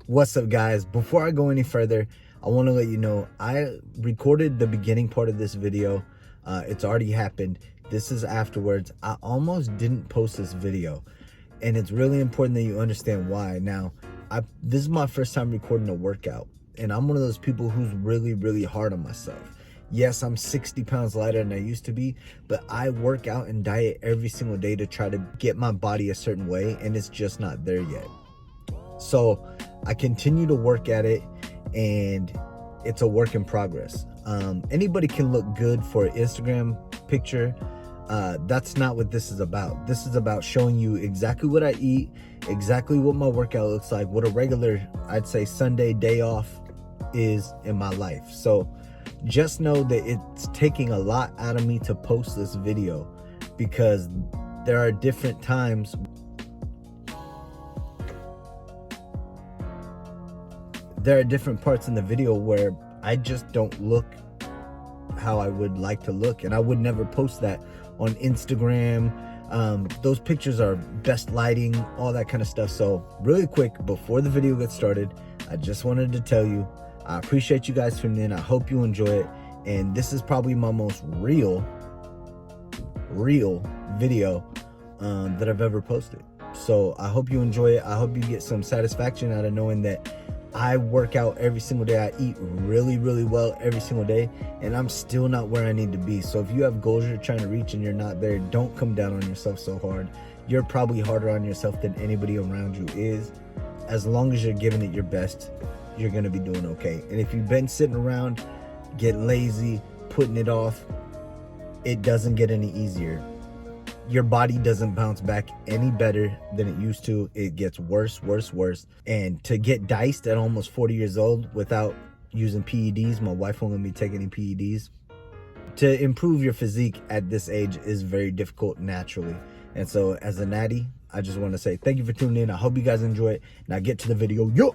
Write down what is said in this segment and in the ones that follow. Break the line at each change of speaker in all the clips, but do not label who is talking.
What's up, guys? Before I go any further, I want to let you know I recorded the beginning part of this video. It's already happened. This is afterwards. I almost didn't post this video, and it's really important that you understand why. Now, this is my first time recording a workout, and I'm one of those people who's really hard on myself. Yes, I'm 60 pounds lighter than I used to be, but I work out and diet every single day to try to get my body a certain way, and it's just not there yet. So I continue to work at it, and it's a work in progress. Anybody can look good for an Instagram picture. That's not what this is about. This is about showing you exactly what I eat, exactly what my workout looks like, what a regular, I'd say, Sunday day off is in my life. So just know that it's taking a lot out of me to post this video, because there are different times. There are different parts in the video where I just don't look how I would like to look, and I would never post that on Instagram. Those pictures are best lighting, all that kind of stuff. So really quick, before the video gets started, I just wanted to tell you, I appreciate you guys tuning in. I hope you enjoy it. And this is probably my most real video that I've ever posted. So I hope you enjoy it. I hope you get some satisfaction out of knowing that I work out every single day. I eat really well every single day, and I'm still not where I need to be. So if you have goals you're trying to reach and you're not there, don't come down on yourself so hard. You're probably harder on yourself than anybody around you is. As long as you're giving it your best, you're gonna be doing okay. And if you've been sitting around, get lazy, putting it off, it doesn't get any easier. Your body doesn't bounce back any better than it used to. It gets worse. And to get diced at almost 40 years old without using PEDs, my wife won't let me take any PEDs. To improve your physique at this age is very difficult naturally. And so as a natty, I just want to say thank you for tuning in. I hope you guys enjoy it. Now get to the video. Yo!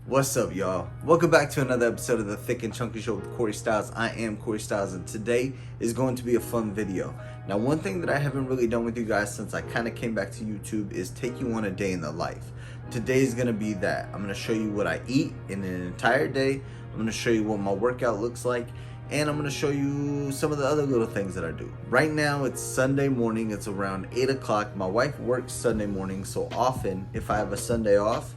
What's up, y'all? Welcome back to another episode of the Thick and Chunky Show with Corey Styles. I am Corey Styles, and today is going to be a fun video. Now, one thing that I haven't really done with you guys since I kind of came back to YouTube is take you on a day in the life. Today is going to be that. I'm going to show you what I eat in an entire day. I'm going to show you what my workout looks like, and I'm going to show you some of the other little things that I do. Right now, it's Sunday morning. It's around 8 o'clock. My wife works Sunday morning, so often, if I have a Sunday off,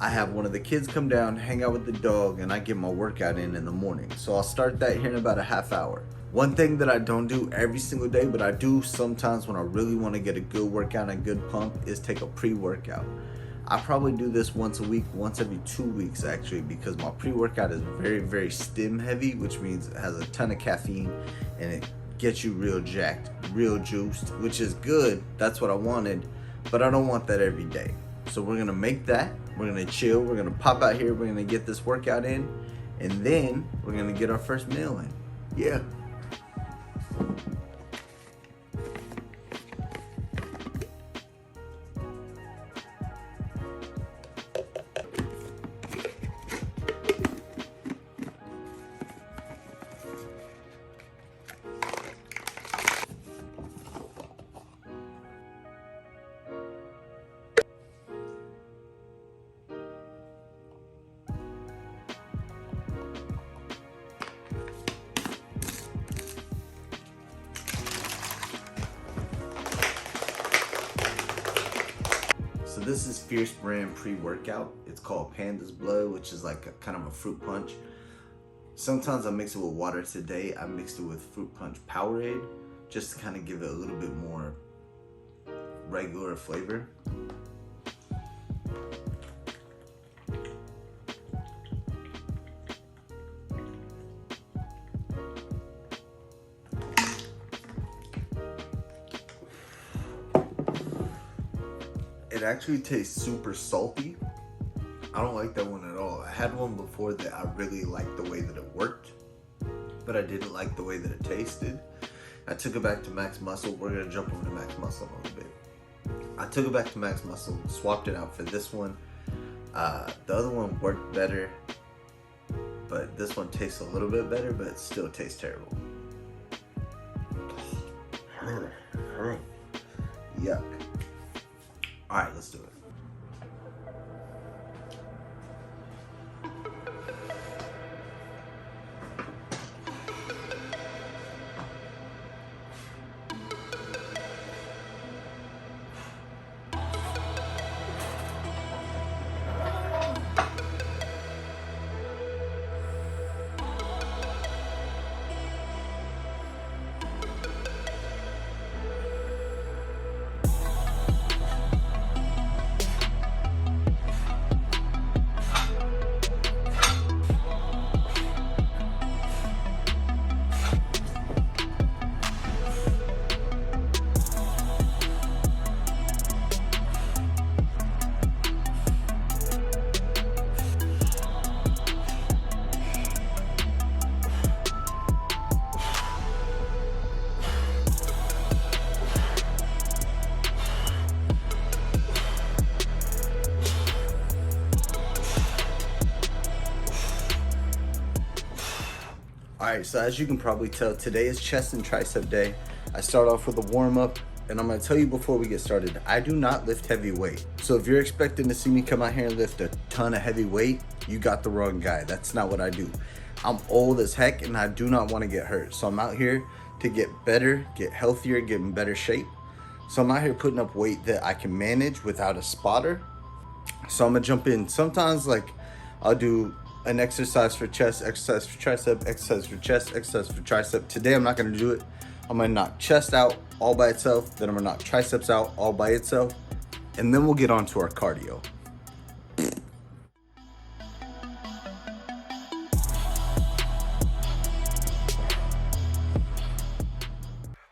I have one of the kids come down, hang out with the dog, and I get my workout in the morning. So I'll start that here in about a half hour. One thing that I don't do every single day, but I do sometimes when I really want to get a good workout and a good pump, is take a pre-workout. I probably do this once a week, once every 2 weeks actually, because my pre-workout is very stim heavy, which means it has a ton of caffeine and it gets you real jacked, real juiced, which is good. That's what I wanted, but I don't want that every day. So we're gonna make that. We're gonna chill, we're gonna pop out here, we're gonna get this workout in, and then we're gonna get our first meal in. Yeah. So this is Fierce brand pre-workout. It's called Panda's Blood, which is like kind of a fruit punch. Sometimes I mix it with water. Today I mixed it with fruit punch Powerade, just to kind of give it a little bit more regular flavor. It actually tastes super salty. I don't like that one at all. I had one before that I really liked the way that it worked, but I didn't like the way that it tasted. I took it back to Max Muscle. We're gonna jump over to Max Muscle in a little bit. I took it back to Max Muscle, swapped it out for this one. The other one worked better, but this one tastes a little bit better, but it still tastes terrible. Yuck. All right, let's do it. All right, so as you can probably tell, today is chest and tricep day. I start off with a warm up, and I'm gonna tell you before we get started, I do not lift heavy weight. So if you're expecting to see me come out here and lift a ton of heavy weight, you got the wrong guy. That's not what I do. I'm old as heck and I do not wanna get hurt. So I'm out here to get better, get healthier, get in better shape. So I'm out here putting up weight that I can manage without a spotter. So I'm gonna jump in. Sometimes like I'll do an exercise for chest, exercise for tricep, exercise for chest, exercise for tricep. Today I'm not gonna do it. I'm gonna knock chest out all by itself, then I'm gonna knock triceps out all by itself, and then we'll get on to our cardio.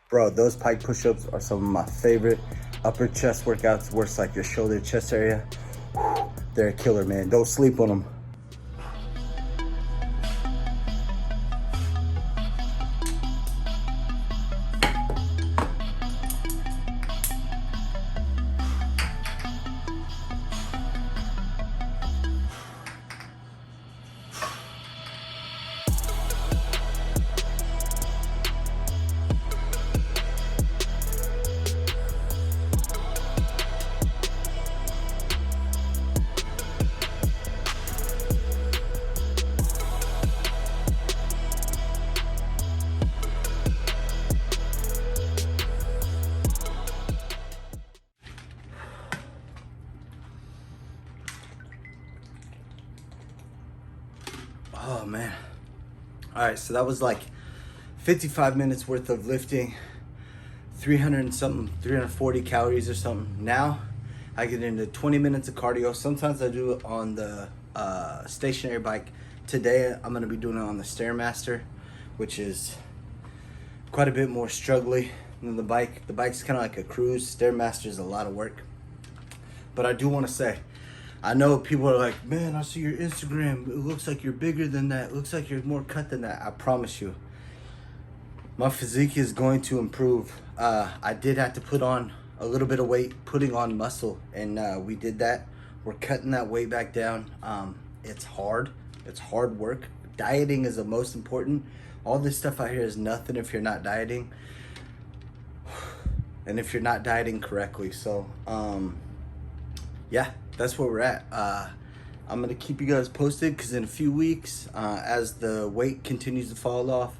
Bro, those pike push-ups are some of my favorite upper chest workouts. Works like your shoulder, chest area. They're a killer, man. Don't sleep on them. Oh man. All right, so that was like 55 minutes worth of lifting, 300 and something, 340 calories or something. Now I get into 20 minutes of cardio. Sometimes I do it on the stationary bike. Today I'm gonna be doing it on the Stairmaster, which is quite a bit more struggly than the bike. The bike's kind of like a cruise. Stairmaster is a lot of work. But I do want to say, I know people are like, man, I see your Instagram. It looks like you're bigger than that. It looks like you're more cut than that. I promise you, my physique is going to improve. I did have to put on a little bit of weight, putting on muscle, and we did that. We're cutting that weight back down. It's hard. It's hard work. Dieting is the most important. All this stuff out here is nothing if you're not dieting, and if you're not dieting correctly. So, yeah, that's where we're at. I'm gonna keep you guys posted because in a few weeks, as the weight continues to fall off,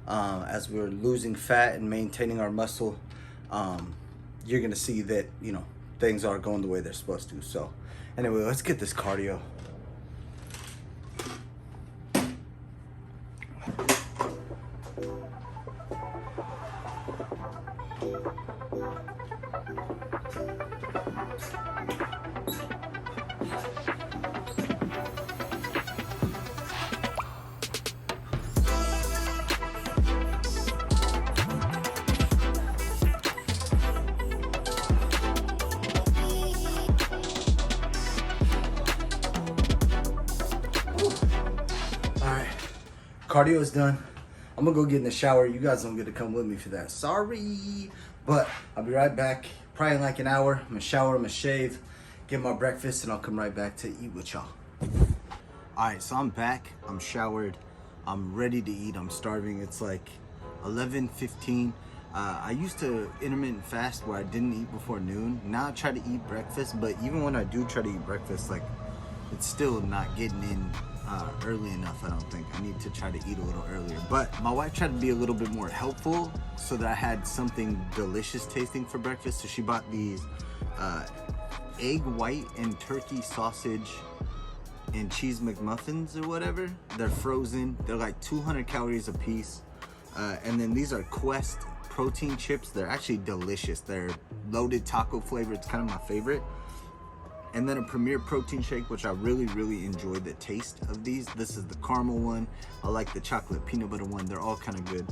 as we're losing fat and maintaining our muscle, you're gonna see that, you know, things are going the way they're supposed to. So anyway, let's get this cardio. Cardio is done. I'm gonna go get in the shower. You guys don't get to come with me for that. Sorry, but I'll be right back. Probably in like an hour. I'm gonna shower, I'm gonna shave, get my breakfast, and I'll come right back to eat with y'all. All right, so I'm back. I'm showered. I'm ready to eat. I'm starving. It's like 11:15. I used to intermittent fast where I didn't eat before noon. Now I try to eat breakfast, but even when I do try to eat breakfast, like, it's still not getting in early enough, I don't think. I need to try to eat a little earlier. But my wife tried to be a little bit more helpful so that I had something delicious tasting for breakfast. So she bought these egg white and turkey sausage and cheese McMuffins or whatever. They're frozen. They're like 200 calories a piece. And then these are Quest protein chips. They're actually delicious. They're loaded taco flavor. It's kind of my favorite. And then a Premier protein shake, which I really, really enjoy the taste of these. This is the caramel one. I like the chocolate peanut butter one. They're all kind of good.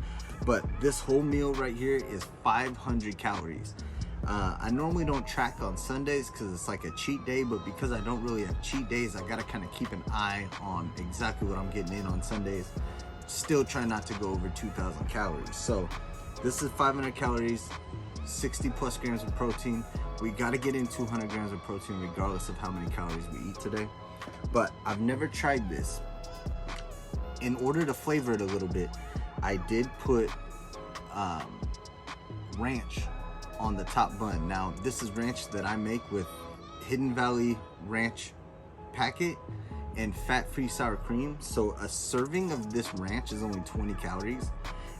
But this whole meal right here is 500 calories. I normally don't track on Sundays because it's like a cheat day, but because I don't really have cheat days, I gotta kind of keep an eye on exactly what I'm getting in on Sundays. Still try not to go over 2,000 calories. So this is 500 calories, 60 plus grams of protein. We gotta get in 200 grams of protein regardless of how many calories we eat today. But I've never tried this. In order to flavor it a little bit, I did put ranch on the top bun. Now, this is ranch that I make with Hidden Valley Ranch packet and fat-free sour cream. So a serving of this ranch is only 20 calories.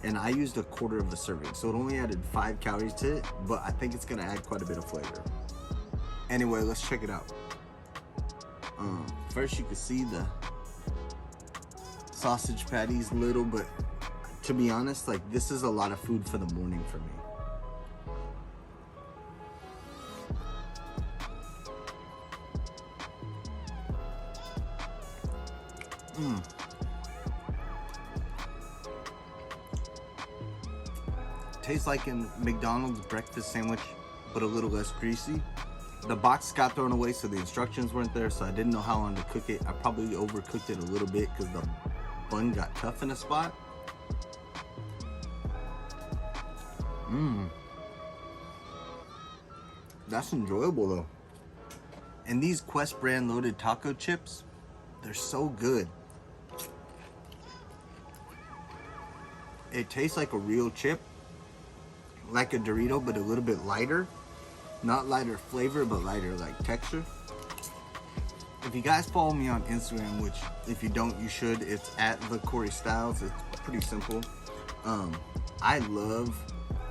And I used a quarter of a serving, so it only added 5 calories to it, but I think it's gonna add quite a bit of flavor. Anyway, let's check it out. First, you can see the sausage patties little, but to be honest, like, this is a lot of food for the morning for me. Tastes like a McDonald's breakfast sandwich, but a little less greasy. The box got thrown away, so the instructions weren't there, so I didn't know how long to cook it. I probably overcooked it a little bit because the bun got tough in a spot. That's enjoyable though. And these Quest brand loaded taco chips, they're so good. It tastes like a real chip, like a Dorito, but a little bit lighter. Not lighter flavor, but lighter like texture. If you guys follow me on Instagram, which if you don't, you should, it's at the Corey Styles. It's pretty simple. I love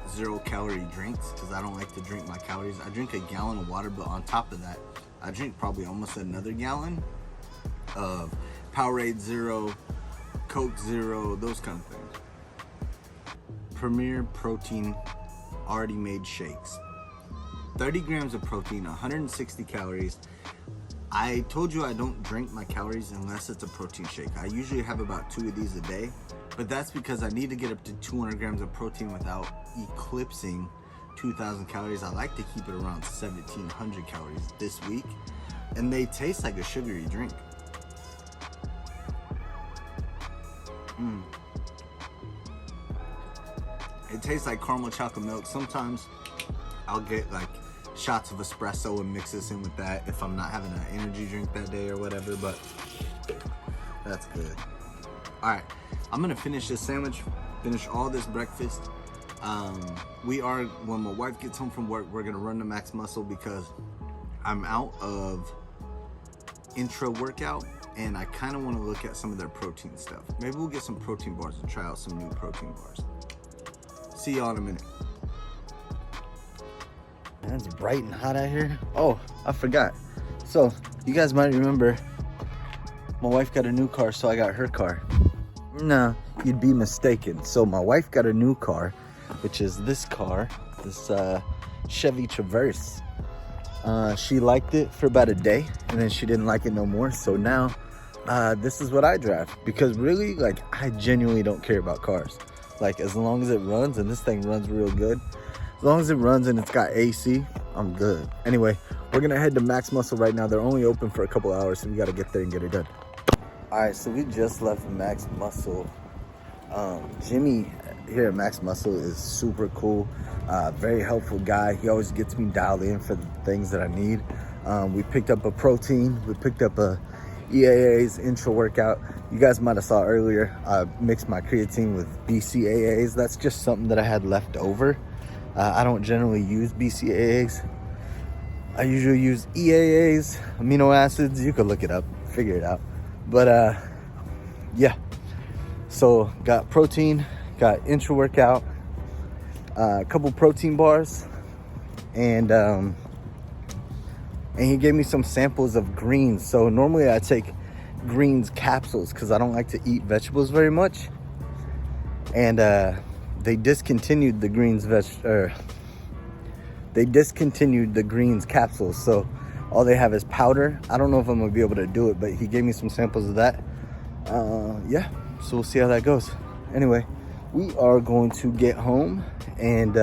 0-calorie drinks because I don't like to drink my calories. I drink a gallon of water, but on top of that, I drink probably almost another gallon of Powerade Zero, Coke Zero, those kind of things. Premier protein already made shakes. 30 grams of protein, 160 calories. I told you I don't drink my calories unless it's a protein shake. I usually have about 2 of these a day, but that's because I need to get up to 200 grams of protein without eclipsing 2,000 calories. I like to keep it around 1,700 calories this week, and they taste like a sugary drink. It tastes like caramel chocolate milk. Sometimes I'll get like shots of espresso and mix this in with that if I'm not having an energy drink that day or whatever, but that's good. All right, I'm gonna finish this sandwich, finish all this breakfast. When my wife gets home from work, we're gonna run to Max Muscle because I'm out of intra workout and I kind of want to look at some of their protein stuff. Maybe we'll get some protein bars and try out some new protein bars. See y'all in a minute. Man, it's bright and hot out here. Oh, I forgot. So, you guys might remember my wife got a new car, so I got her car. No, you'd be mistaken. So my wife got a new car, which is this car, this Chevy Traverse. She liked it for about a day, and then she didn't like it no more. So now, this is what I drive. Because really, like, I genuinely don't care about cars. Like, as long as it runs, and this thing runs real good, as long as it runs and it's got AC, I'm good. Anyway, we're gonna head to Max Muscle right now. They're only open for a couple hours, so we gotta get there and get it done. All right, so we just left Max Muscle. Jimmy here at Max Muscle is super cool, very helpful guy. He always gets me dialed in for the things that I need. We picked up a protein, we picked up a EAAs, intro workout. You guys might have saw earlier, I mixed my creatine with BCAAs. That's just something that I had left over. I don't generally use BCAAs. I usually use EAAs, amino acids. You could look it up, figure it out. But yeah, so got protein, got intro workout, a couple protein bars, and he gave me some samples of greens. So normally I take greens capsules because I don't like to eat vegetables very much, and they discontinued the greens capsules, so all they have is powder. I don't know if I'm gonna be able to do it, but he gave me some samples of that. Yeah, so we'll see how that goes. Anyway, we are going to get home and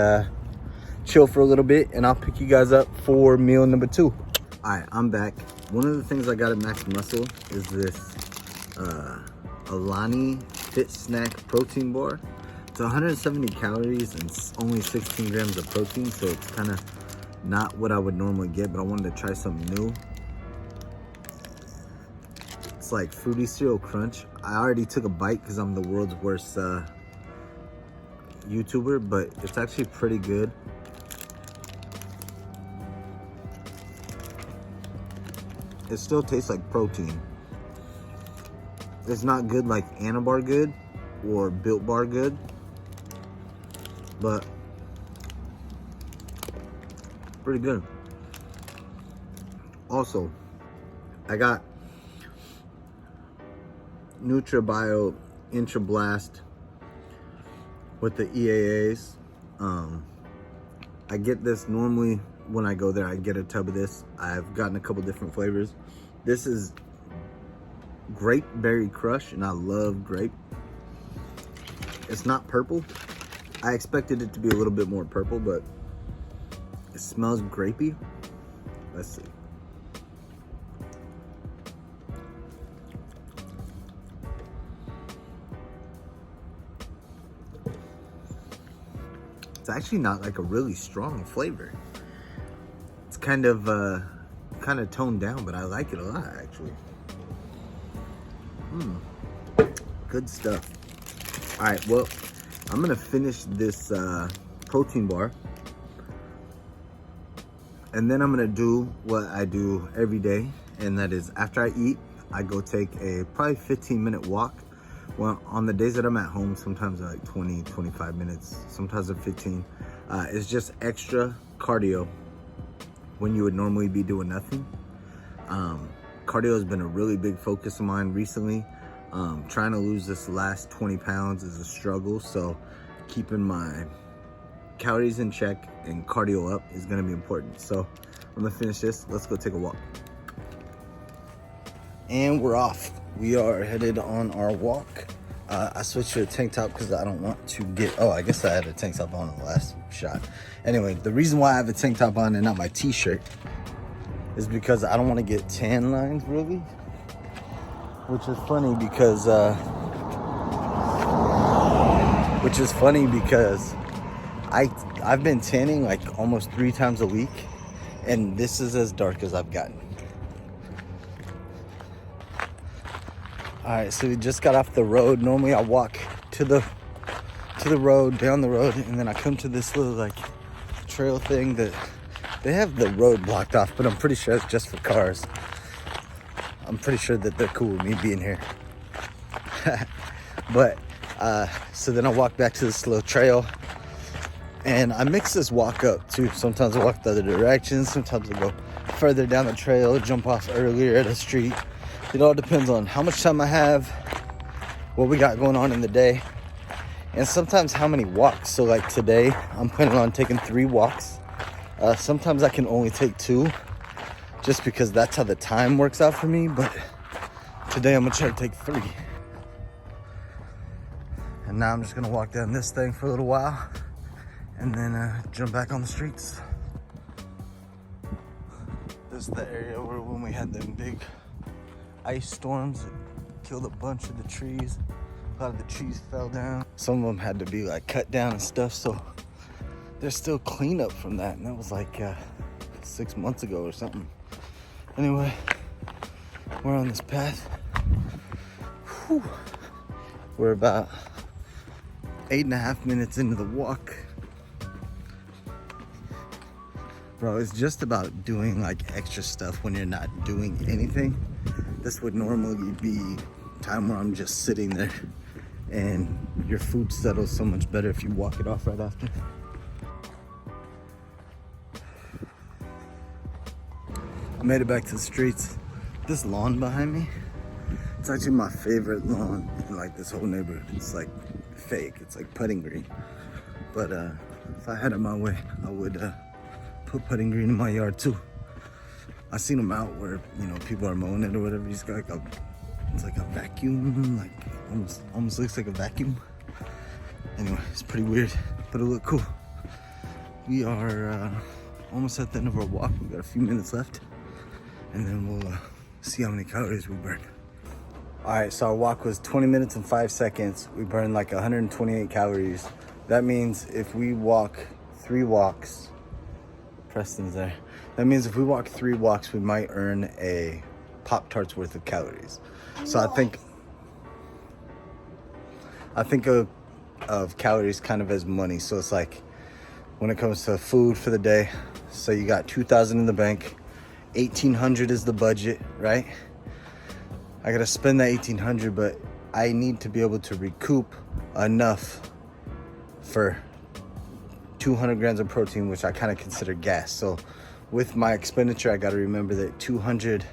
chill for a little bit, and I'll pick you guys up for meal number 2. All right, I'm back. One of the things I got at Max Muscle is this Alani Fit Snack protein bar. It's 170 calories and only 16 grams of protein, so it's kind of not what I would normally get, but I wanted to try something new. It's like Fruity Cereal Crunch. I already took a bite because I'm the world's worst YouTuber, but it's actually pretty good. It still tastes like protein. It's not good like Anabar good or Built Bar good, but pretty good. Also, I got NutraBio Intra Blast with the EAAs. I get this normally when I go there. I get a tub of this. I've gotten a couple different flavors. This is grape berry crush, and I love grape. It's not purple. I expected it to be a little bit more purple, but it smells grapey. Let's see. It's actually not like a really strong flavor. It's kind of toned down, but I like it a lot actually. Good stuff. All right, well, I'm gonna finish this protein bar, and then I'm gonna do what I do every day, and that is after I eat, I go take a probably 15-minute walk. Well, on the days that I'm at home, sometimes they're like 20, 25 minutes, sometimes they're 15. It's just extra cardio when you would normally be doing nothing. Cardio has been a really big focus of mine recently. Trying to lose this last 20 pounds is a struggle, so keeping my calories in check and cardio up is gonna be important. So I'm gonna finish this. Let's go take a walk. And we're off. We are headed on our walk. I switched to a tank top because I don't want to get, I guess I had a tank top on in the last shot. Anyway, the reason why I have a tank top on and not my t-shirt is because I don't want to get tan lines really. Which is funny because I've been tanning like almost 3 times a week, and this is as dark as I've gotten. All right, so we just got off the road. Normally I walk to the road, down the road, and then I come to this little like trail thing that they have the road blocked off, but I'm pretty sure it's just for cars. I'm pretty sure that they're cool with me being here. But so then I walk back to this little trail, and I mix this walk up too. Sometimes I walk the other direction, sometimes I go further down the trail, jump off earlier at a street. It all depends on how much time I have, what we got going on in the day, and sometimes how many walks. So like today, I'm planning on taking 3 walks. Sometimes I can only take 2, just because that's how the time works out for me. But today I'm gonna try to take 3. And now I'm just gonna walk down this thing for a little while, and then jump back on the streets. This is the area where when we had them big ice storms, it killed a bunch of the trees. A lot of the trees fell down. Some of them had to be like cut down and stuff, so there's still cleanup from that, and that was like 6 months ago or something. Anyway, We're on this path. Whew. We're about 8.5 minutes into the walk. Bro, it's just about doing like extra stuff when you're not doing anything. This would normally be time where I'm just sitting there, and your food settles so much better if you walk it off right after. I made it back to the streets. This lawn behind me, it's actually my favorite lawn in like this whole neighborhood. It's like fake, it's like putting green. But if I had it my way, I would put putting green in my yard too. I seen them out where, you know, people are mowing it or whatever. He's got like it's like a vacuum, like almost looks like a vacuum. Anyway, it's pretty weird, but it look cool. We are almost at the end of our walk. We got a few minutes left, and then we'll see how many calories we burn. All right, so our walk was 20 minutes and 5 seconds. We burned like 128 calories. That means if we walk 3 walks, Preston's there. That means if we walk 3 walks, we might earn a Pop-Tart's worth of calories. So I think of calories kind of as money. So it's like when it comes to food for the day, so you got 2,000 in the bank, 1,800 is the budget, right? I gotta spend that 1,800, but I need to be able to recoup enough for 200 grams of protein, which I kind of consider gas. So with my expenditure, I gotta remember that 200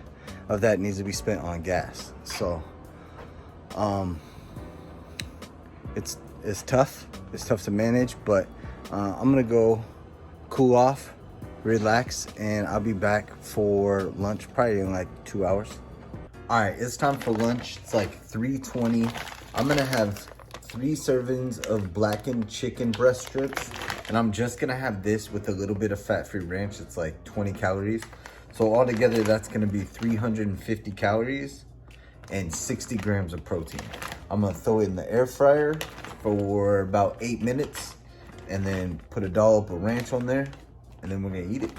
of that needs to be spent on gas. So it's tough. It's tough to manage, but I'm gonna go cool off, relax, and I'll be back for lunch probably in like 2 hours. All right, it's time for lunch. It's like 3:20. I'm gonna have 3 servings of blackened chicken breast strips, and I'm just gonna have this with a little bit of fat-free ranch. It's like 20 calories. So altogether, that's gonna be 350 calories and 60 grams of protein. I'm gonna throw it in the air fryer for about 8 minutes, and then put a dollop of ranch on there, and then we're gonna eat it.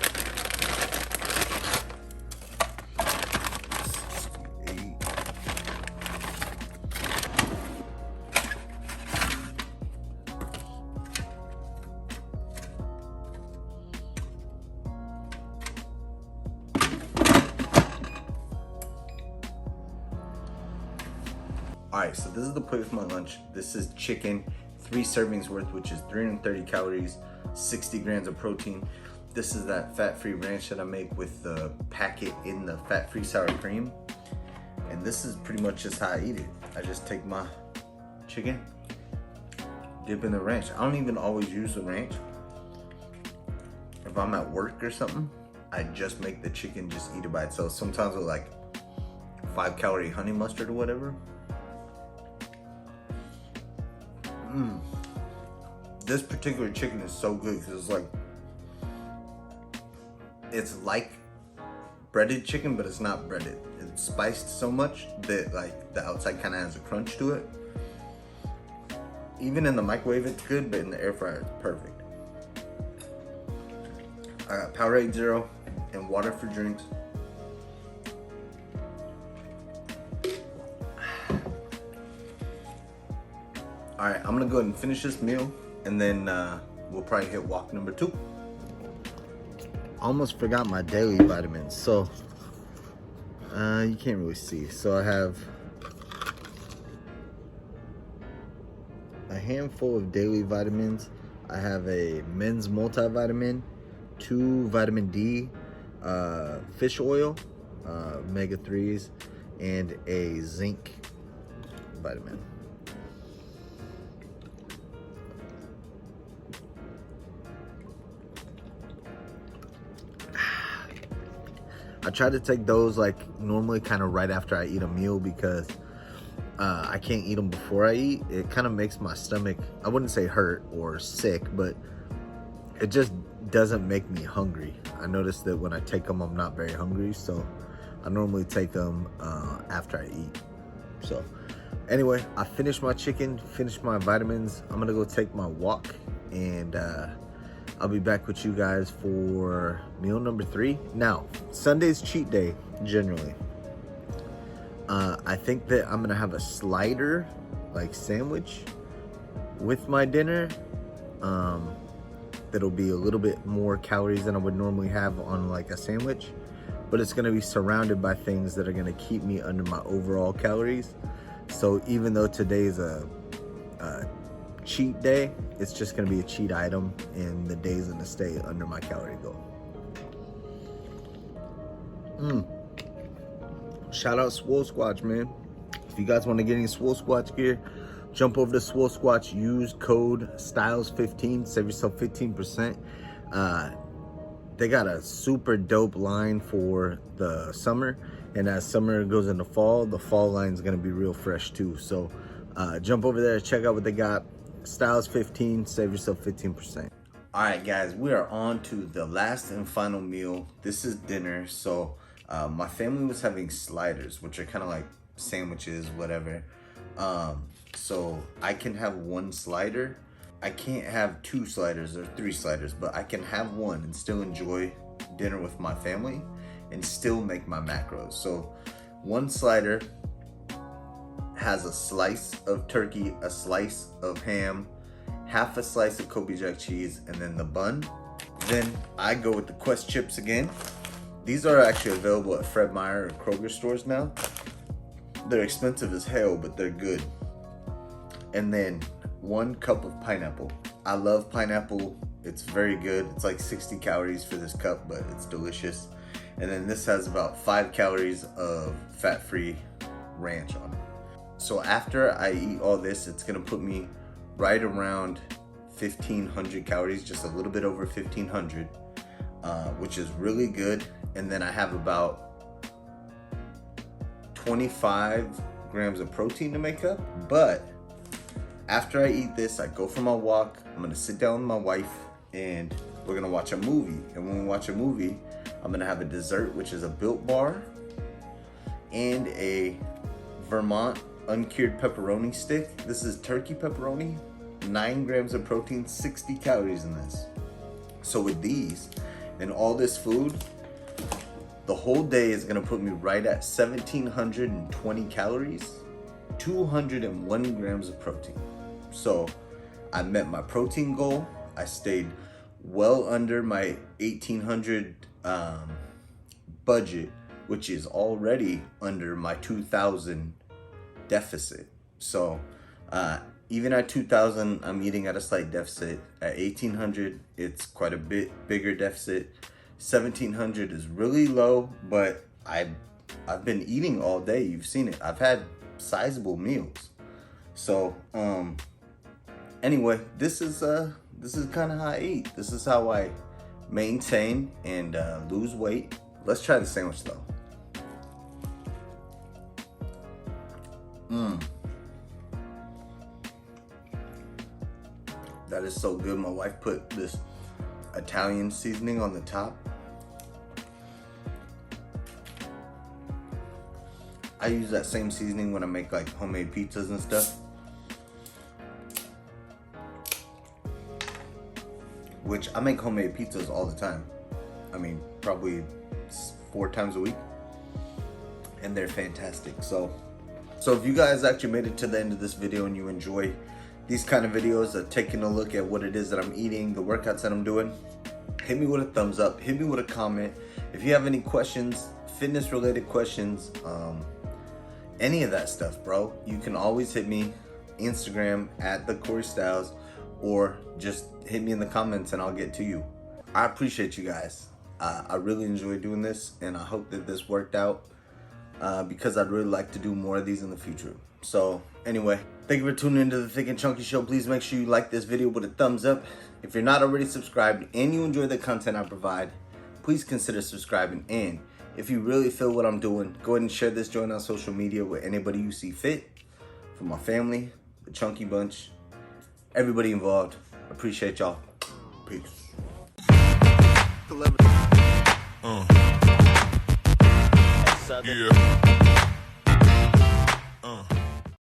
All right, so this is the plate for my lunch. This is chicken, 3 servings worth, which is 330 calories, 60 grams of protein. This is that fat-free ranch that I make with the packet in the fat-free sour cream. And this is pretty much just how I eat it. I just take my chicken, dip in the ranch. I don't even always use the ranch. If I'm at work or something, I just make the chicken, just eat it by itself. Sometimes with like 5-calorie honey mustard or whatever. This particular chicken is so good because it's like breaded chicken, but it's not breaded. It's spiced so much that like the outside kind of has a crunch to it. Even in the microwave it's good, but in the air fryer it's perfect. I got Powerade Zero and water for drinks. All right, I'm gonna go ahead and finish this meal, and then we'll probably hit walk number 2. Almost forgot my daily vitamins. So you can't really see. So I have a handful of daily vitamins. I have a men's multivitamin, 2 vitamin D, fish oil, omega 3s, and a zinc vitamin. I try to take those like normally kind of right after I eat a meal because I can't eat them before I eat. It kind of makes my stomach, I wouldn't say hurt or sick, but it just doesn't make me hungry. I notice that when I take them, I'm not very hungry. So I normally take them after I eat. So anyway, I finished my chicken, finished my vitamins. I'm gonna go take my walk, and I'll be back with you guys for meal number 3. Now, Sunday's cheat day, generally. I think that I'm gonna have a slider, like sandwich, with my dinner. That'll be a little bit more calories than I would normally have on like a sandwich, but it's gonna be surrounded by things that are gonna keep me under my overall calories. So even though today's a cheat day, it's just gonna be a cheat item, and the day's gonna stay under my calorie goal. Shout out Swole Squatch, man. If you guys want to get any Swole Squatch gear, jump over to Swole Squatch, use code STYLES15, save yourself 15%. They got a super dope line for the summer, and as summer goes into fall, the fall line is going to be real fresh too. So jump over there, check out what they got. STYLES15, save yourself 15%. All right, guys, we are on to the last and final meal. This is dinner. So my family was having sliders, which are kind of like sandwiches, whatever. So I can have one slider. I can't have 2 sliders or 3 sliders, but I can have one and still enjoy dinner with my family and still make my macros. So one slider has a slice of turkey, a slice of ham, half a slice of Kobe Jack cheese, and then the bun. Then I go with the Quest chips again. These are actually available at Fred Meyer or Kroger stores now. They're expensive as hell, but they're good. And then 1 cup of pineapple. I love pineapple. It's very good. It's like 60 calories for this cup, but it's delicious. And then this has about 5 calories of fat-free ranch on it. So after I eat all this, it's gonna put me right around 1,500 calories, just a little bit over 1,500, which is really good. And then I have about 25 grams of protein to make up. But after I eat this, I go for my walk. I'm gonna sit down with my wife and we're gonna watch a movie. And when we watch a movie, I'm gonna have a dessert, which is a Built Bar and a Vermont uncured pepperoni stick. This is turkey pepperoni, 9 grams of protein, 60 calories in this. So with these and all this food, the whole day is gonna put me right at 1,720 calories, 201 grams of protein. So I met my protein goal. I stayed well under my 1,800 budget, which is already under my 2,000 deficit. So even at 2,000, I'm eating at a slight deficit. At 1,800, it's quite a bit bigger deficit. 1,700 is really low, but I've been eating all day. You've seen it. I've had sizable meals. So anyway, this is kind of how I eat. This is how I maintain and lose weight. Let's try the sandwich though. That is so good. My wife put this Italian seasoning on the top. I use that same seasoning when I make like homemade pizzas and stuff, which I make homemade pizzas all the time. I mean, probably 4 times a week, and they're fantastic. So if you guys actually made it to the end of this video and you enjoy these kind of videos of taking a look at what it is that I'm eating, the workouts that I'm doing, hit me with a thumbs up, hit me with a comment. If you have any questions, fitness related questions, any of that stuff, bro, you can always hit me Instagram at the Corey Styles, or just hit me in the comments and I'll get to you. I appreciate you guys. I really enjoy doing this, and I hope that this worked out because I'd really like to do more of these in the future. So anyway, thank you for tuning into the Thick and Chunky Show. Please make sure you like this video with a thumbs up. If you're not already subscribed and you enjoy the content I provide, please consider subscribing. And if you really feel what I'm doing, go ahead and share this joint on social media with anybody you see fit. From my family, the Chunky Bunch, everybody involved. Appreciate y'all. Peace.
Yeah.